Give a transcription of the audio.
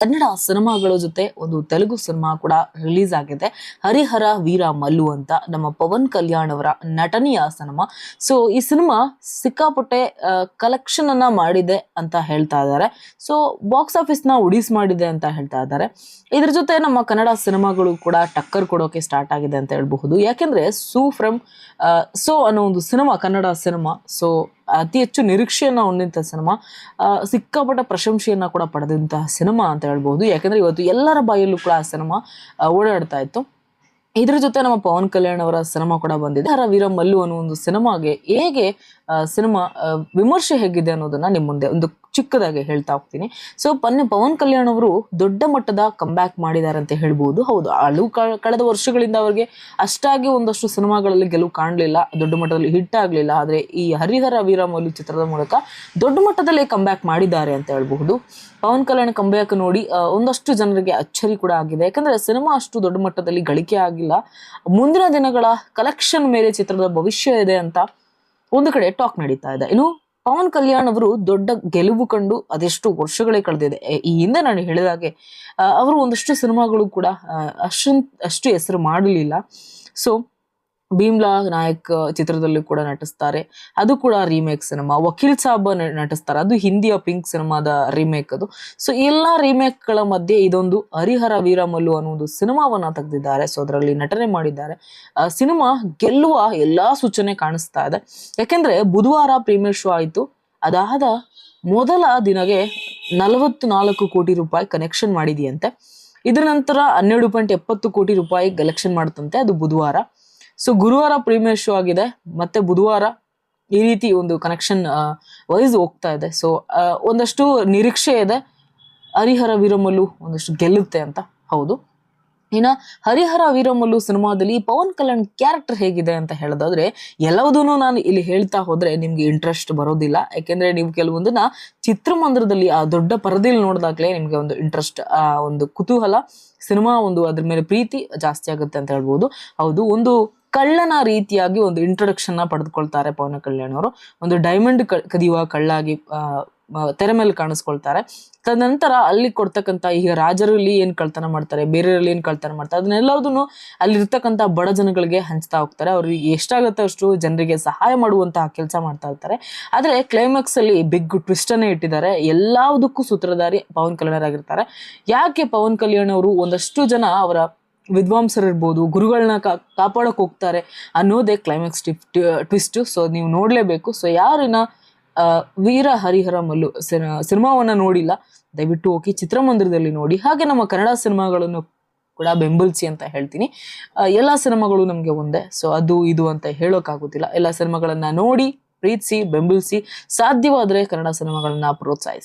ಕನ್ನಡ ಸಿನಿಮಾಗಳ ಜೊತೆ ಒಂದು ತೆಲುಗು ಸಿನಿಮಾ ಕೂಡ ರಿಲೀಸ್ ಆಗಿದೆ. ಹರಿಹರ ವೀರ ಮಲ್ಲು ಅಂತ ನಮ್ಮ ಪವನ್ ಕಲ್ಯಾಣ್ ಅವರ ನಟನೆಯ ಸಿನಿಮಾ. ಸೊ ಈ ಸಿನಿಮಾ ಸಿಕ್ಕಾಪಟ್ಟೆ ಕಲೆಕ್ಷನ್ ಅನ್ನ ಮಾಡಿದೆ ಅಂತ ಹೇಳ್ತಾ ಇದ್ದಾರೆ. ಸೊ ಬಾಕ್ಸ್ ಆಫೀಸ್ ನ ಉಡಿಸ್ ಮಾಡಿದೆ ಅಂತ ಹೇಳ್ತಾ ಇದ್ದಾರೆ. ಇದ್ರ ಜೊತೆ ನಮ್ಮ ಕನ್ನಡ ಸಿನಿಮಾಗಳು ಕೂಡ ಟಕ್ಕರ್ ಕೊಡೋಕೆ ಸ್ಟಾರ್ಟ್ ಆಗಿದೆ ಅಂತ ಹೇಳ್ಬಹುದು. ಯಾಕೆಂದ್ರೆ ಸೋ ಅನ್ನೋ ಒಂದು ಸಿನಿಮಾ, ಕನ್ನಡ ಸಿನಿಮಾ, ಸೊ ಅತಿ ಹೆಚ್ಚು ನಿರೀಕ್ಷೆಯನ್ನ ಹೊಂದಿದಂತ ಸಿನಿಮಾ, ಸಿಕ್ಕಾಪಟ್ಟ ಪ್ರಶಂಸೆಯನ್ನ ಕೂಡ ಪಡೆದಂತಹ ಸಿನಿಮಾ ಅಂತ ಹೇಳ್ಬಹುದು. ಯಾಕಂದ್ರೆ ಇವತ್ತು ಎಲ್ಲರ ಬಾಯಲ್ಲೂ ಕೂಡ ಆ ಸಿನಿಮಾ ಓಡಾಡ್ತಾ ಇತ್ತು. ಇದ್ರ ಜೊತೆ ನಮ್ಮ ಪವನ್ ಕಲ್ಯಾಣ್ ಅವರ ಸಿನಿಮಾ ಕೂಡ ಬಂದಿದೆ. ಹರ ವೀರ ಮಲ್ಲು ಅನ್ನೋ ಒಂದು ಸಿನಿಮಾಗೆ ಹೇಗೆ ಸಿನಿಮಾ ವಿಮರ್ಶೆ ಹೇಗಿದೆ ಅನ್ನೋದನ್ನ ನಿಮ್ಮ ಮುಂದೆ ಒಂದು ಚಿಕ್ಕದಾಗಿ ಹೇಳ್ತಾ ಹೋಗ್ತೀನಿ. ಸೊ ಪವನ್ ಕಲ್ಯಾಣ್ ಅವರು ದೊಡ್ಡ ಮಟ್ಟದ ಕಂಬ್ಯಾಕ್ ಮಾಡಿದ್ದಾರೆ ಅಂತ ಹೇಳ್ಬಹುದು. ಹೌದು, ಕಳೆದ ವರ್ಷಗಳಿಂದ ಅವರಿಗೆ ಅಷ್ಟಾಗಿ ಒಂದಷ್ಟು ಸಿನಿಮಾಗಳಲ್ಲಿ ಗೆಲುವು ಕಾಣಲಿಲ್ಲ, ದೊಡ್ಡ ಮಟ್ಟದಲ್ಲಿ ಹಿಟ್ ಆಗ್ಲಿಲ್ಲ. ಆದ್ರೆ ಈ ಹರಿಹರ ವೀರ ಮಲ್ಲು ಚಿತ್ರದ ಮೂಲಕ ದೊಡ್ಡ ಮಟ್ಟದಲ್ಲಿ ಕಂಬ್ಯಾಕ್ ಮಾಡಿದ್ದಾರೆ ಅಂತ ಹೇಳ್ಬಹುದು. ಪವನ್ ಕಲ್ಯಾಣ್ ಕಂಬ್ಯಾಕ್ ನೋಡಿ ಒಂದಷ್ಟು ಜನರಿಗೆ ಅಚ್ಚರಿ ಕೂಡ ಆಗಿದೆ. ಯಾಕಂದ್ರೆ ಸಿನಿಮಾ ಅಷ್ಟು ದೊಡ್ಡ ಮಟ್ಟದಲ್ಲಿ ಗಳಿಕೆ ಆಗಿಲ್ಲ. ಮುಂದಿನ ದಿನಗಳ ಕಲೆಕ್ಷನ್ ಮೇಲೆ ಚಿತ್ರದ ಭವಿಷ್ಯ ಇದೆ ಅಂತ ಒಂದು ಕಡೆ ಟಾಕ್ ನಡೀತಾ ಇದೆ. ಇನ್ನು ಪವನ್ ಕಲ್ಯಾಣ್ ಅವರು ದೊಡ್ಡ ಗೆಲುವು ಕಂಡು ಅದೆಷ್ಟು ವರ್ಷಗಳೇ ಕಳೆದಿದೆ. ಈ ಹಿಂದೆ ನಾನು ಹೇಳಿದಾಗೆ ಅವರು ಒಂದಷ್ಟು ಸಿನಿಮಾಗಳು ಕೂಡ ಅಷ್ಟು ಹೆಸರು ಮಾಡಲಿಲ್ಲ. ಸೊ ಭೀಮ್ಲಾ ನಾಯಕ್ ಚಿತ್ರದಲ್ಲಿ ಕೂಡ ನಟಿಸ್ತಾರೆ, ಅದು ಕೂಡ ರೀಮೇಕ್ ಸಿನಿಮಾ. ವಕೀಲ್ ಸಾಬ್ ನಟಿಸ್ತಾರೆ, ಅದು ಹಿಂದಿಯ ಪಿಂಕ್ ಸಿನಿಮಾದ ರೀಮೇಕ್ ಅದು. ಸೊ ಎಲ್ಲಾ ರೀಮೇಕ್ ಗಳ ಮಧ್ಯೆ ಇದೊಂದು ಹರಿಹರ ವೀರ ಮಲ್ಲು ಅನ್ನೋ ಒಂದು ಸಿನಿಮಾವನ್ನ ತೆಗೆದಿದ್ದಾರೆ. ಸೊ ಅದರಲ್ಲಿ ನಟನೆ ಮಾಡಿದ್ದಾರೆ. ಸಿನಿಮಾ ಗೆಲ್ಲುವ ಎಲ್ಲಾ ಸೂಚನೆ ಕಾಣಿಸ್ತಾ ಇದೆ. ಯಾಕೆಂದ್ರೆ ಬುಧವಾರ ಪ್ರೀಮಿಯರ್ ಶೋ ಆಯ್ತು. ಅದಾದ ಮೊದಲ ದಿನಗೆ 44 ಕೋಟಿ ರೂಪಾಯಿ ಕನೆಕ್ಷನ್ ಮಾಡಿದೆಯಂತೆ. ಇದರ ನಂತರ 12.70 ಕೋಟಿ ರೂಪಾಯಿ ಕಲೆಕ್ಷನ್ ಮಾಡುತ್ತಂತೆ, ಅದು ಬುಧವಾರ. ಸೊ ಗುರುವಾರ ಪ್ರೀಮಿಯರ್ ಶೋ ಆಗಿದೆ, ಮತ್ತೆ ಬುಧವಾರ ಈ ರೀತಿ ಒಂದು ಕನೆಕ್ಷನ್ ವೈಸ್ ಹೋಗ್ತಾ ಇದೆ. ಸೊ ಒಂದಷ್ಟು ನಿರೀಕ್ಷೆ ಇದೆ ಹರಿಹರ ವೀರಮಲ್ಲು ಒಂದಷ್ಟು ಗೆಲ್ಲುತ್ತೆ ಅಂತ. ಹೌದು, ಇನ್ನ ಹರಿಹರ ವೀರಮಲ್ಲು ಸಿನಿಮಾದಲ್ಲಿ ಪವನ್ ಕಲ್ಯಾಣ್ ಕ್ಯಾರೆಕ್ಟರ್ ಹೇಗಿದೆ ಅಂತ ಹೇಳೋದಾದ್ರೆ, ಎಲ್ಲವುದನ್ನು ನಾನು ಇಲ್ಲಿ ಹೇಳ್ತಾ ಹೋದ್ರೆ ನಿಮ್ಗೆ ಇಂಟ್ರೆಸ್ಟ್ ಬರೋದಿಲ್ಲ. ಯಾಕೆಂದ್ರೆ ನೀವು ಕೆಲವೊಂದನ್ನ ಚಿತ್ರಮಂದಿರದಲ್ಲಿ ಆ ದೊಡ್ಡ ಪರದೆಯಲ್ಲಿ ನೋಡಿದಾಗ್ಲೇ ನಿಮ್ಗೆ ಒಂದು ಇಂಟ್ರೆಸ್ಟ್, ಒಂದು ಕುತೂಹಲ, ಸಿನಿಮಾ ಒಂದು ಅದ್ರ ಮೇಲೆ ಪ್ರೀತಿ ಜಾಸ್ತಿ ಆಗುತ್ತೆ ಅಂತ ಹೇಳ್ಬೋದು. ಹೌದು, ಒಂದು ಕಳ್ಳನ ರೀತಿಯಾಗಿ ಒಂದು ಇಂಟ್ರೊಡಕ್ಷನ್ ನ ಪಡೆದುಕೊಳ್ತಾರೆ ಪವನ್ ಕಲ್ಯಾಣ್ ಅವರು. ಒಂದು ಡೈಮಂಡ್ ಕದಿಯುವ ಕಳ್ಳಾಗಿ ತೆರೆ ಮೇಲೆ ಕಾಣಿಸ್ಕೊಳ್ತಾರೆ. ತದನಂತರ ಅಲ್ಲಿ ಕೊಡ್ತಕ್ಕಂಥ, ಈಗ ರಾಜರಲ್ಲಿ ಏನ್ ಕಳ್ತನ ಮಾಡ್ತಾರೆ, ಬೇರೆಯವರಲ್ಲಿ ಏನ್ ಕಳ್ತನ ಮಾಡ್ತಾರೆ, ಅದನ್ನೆಲ್ಲದನ್ನು ಅಲ್ಲಿರ್ತಕ್ಕಂಥ ಬಡ ಜನಗಳಿಗೆ ಹಂಚ್ತಾ ಹೋಗ್ತಾರೆ. ಅವ್ರಿಗೆ ಎಷ್ಟಾಗುತ್ತೆ ಅಷ್ಟು ಜನರಿಗೆ ಸಹಾಯ ಮಾಡುವಂತಹ ಕೆಲಸ ಮಾಡ್ತಾ ಇರ್ತಾರೆ. ಆದ್ರೆ ಕ್ಲೈಮ್ಯಾಕ್ಸ್ ಅಲ್ಲಿ ಬಿಗ್ ಟ್ವಿಸ್ಟ್ ಅನ್ನೇ ಇಟ್ಟಿದ್ದಾರೆ. ಎಲ್ಲದಕ್ಕೂ ಸೂತ್ರಧಾರಿ ಪವನ್ ಕಲ್ಯಾಣ್ ಆಗಿರ್ತಾರೆ. ಯಾಕೆ ಪವನ್ ಕಲ್ಯಾಣ್ ಅವರು ಒಂದಷ್ಟು ಜನ ಅವರ ವಿದ್ವಾಂಸರಿರ್ಬೋದು, ಗುರುಗಳನ್ನ ಕಾಪಾಡಕ್ ಹೋಗ್ತಾರೆ ಅನ್ನೋದೇ ಕ್ಲೈಮ್ಯಾಕ್ಸ್ ಟ್ವಿಸ್ಟ್. ಸೊ ನೀವು ನೋಡ್ಲೇಬೇಕು. ಸೊ ಯಾರಿನ ವೀರ ಹರಿಹರ ಮಲ್ಲು ಸಿನಿಮಾವನ್ನ ನೋಡಿಲ್ಲ, ದಯವಿಟ್ಟು ಹೋಗಿ ಚಿತ್ರಮಂದಿರದಲ್ಲಿ ನೋಡಿ. ಹಾಗೆ ನಮ್ಮ ಕನ್ನಡ ಸಿನಿಮಾಗಳನ್ನು ಕೂಡ ಬೆಂಬಲಿಸಿ ಅಂತ ಹೇಳ್ತೀನಿ. ಎಲ್ಲಾ ಸಿನಿಮಾಗಳು ನಮ್ಗೆ ಒಂದೇ, ಸೊ ಅದು ಇದು ಅಂತ ಹೇಳೋಕ್ಕಾಗೋದಿಲ್ಲ. ಎಲ್ಲಾ ಸಿನಿಮಾಗಳನ್ನ ನೋಡಿ, ಪ್ರೀತಿಸಿ, ಬೆಂಬಲಿಸಿ, ಸಾಧ್ಯವಾದ್ರೆ ಕನ್ನಡ ಸಿನಿಮಾಗಳನ್ನ ಪ್ರೋತ್ಸಾಹಿಸಿ.